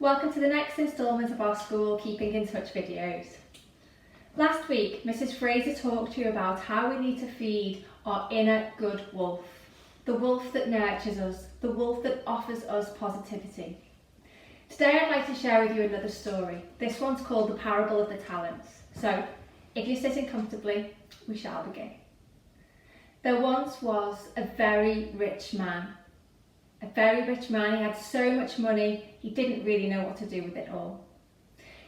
Welcome to the next instalment of our school Keeping in Touch videos. Last week, Mrs. Fraser talked to you about how we need to feed our inner good wolf, the wolf that nurtures us, the wolf that offers us positivity. Today I'd like to share with you another story. This one's called The Parable of the Talents. So, if you're sitting comfortably, we shall begin. There once was a very rich man. A very rich man, he had so much money, he didn't really know what to do with it all.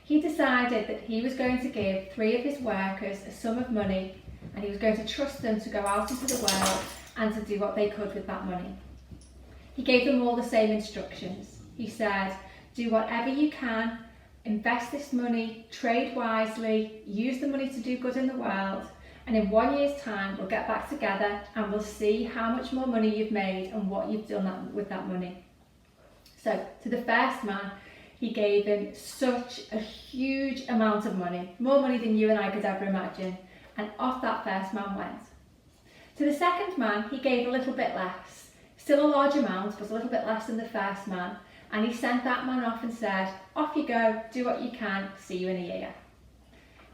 He decided that he was going to give 3 of his workers a sum of money and he was going to trust them to go out into the world and to do what they could with that money. He gave them all the same instructions. He said, do whatever you can, invest this money, trade wisely, use the money to do good in the world, and in 1 year's time we'll get back together and we'll see how much more money you've made and what you've done with that money. So to the first man, he gave him such a huge amount of money, more money than you and I could ever imagine, and off that first man went. To the second man, he gave a little bit less, still a large amount, but a little bit less than the first man, and he sent that man off and said, off you go, do what you can, see you in a year.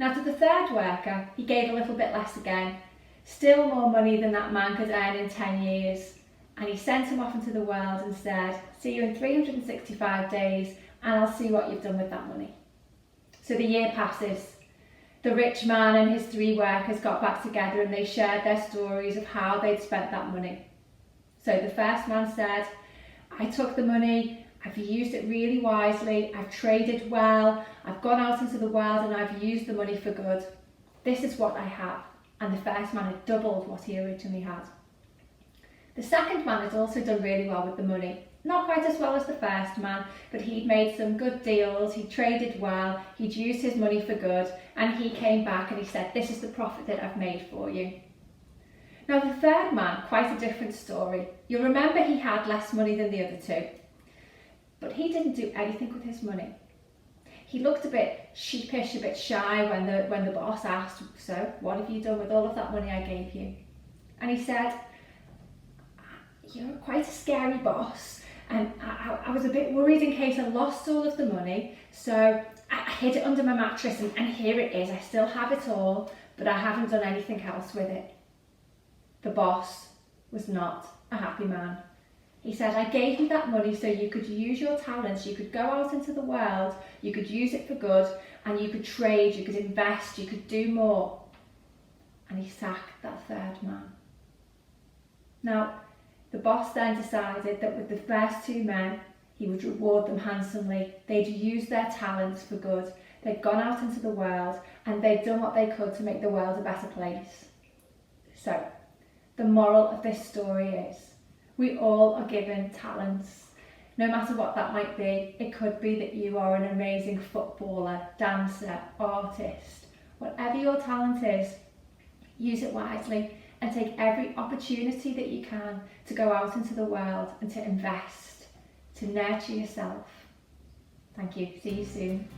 Now to the third worker, he gave a little bit less again, still more money than that man could earn in 10 years, and he sent him off into the world and said, see you in 365 days and I'll see what you've done with that money. So the year passes. The rich man and his 3 workers got back together and they shared their stories of how they'd spent that money. So the first man said, I took the money, I've used it really wisely, I've traded well, I've gone out into the world and I've used the money for good. This is what I have. And the first man had doubled what he originally had. The second man had also done really well with the money. Not quite as well as the first man, but he'd made some good deals, he'd traded well, he'd used his money for good, and he came back and he said, this is the profit that I've made for you. Now the third man, quite a different story. You'll remember he had less money than the other 2, but he didn't do anything with his money. He looked a bit sheepish, a bit shy when the boss asked, so what have you done with all of that money I gave you? And he said, you're quite a scary boss. And I was a bit worried in case I lost all of the money, so I hid it under my mattress and here it is. I still have it all, but I haven't done anything else with it. The boss was not a happy man. He said, I gave you that money so you could use your talents, you could go out into the world, you could use it for good, and you could trade, you could invest, you could do more. And he sacked that third man. Now, the boss then decided that with the first 2 men, he would reward them handsomely. They'd used their talents for good. They'd gone out into the world and they'd done what they could to make the world a better place. So, the moral of this story is, we all are given talents. No matter what that might be, it could be that you are an amazing footballer, dancer, artist. Whatever your talent is, use it wisely. And take every opportunity that you can to go out into the world and to invest, to nurture yourself. Thank you. See you soon.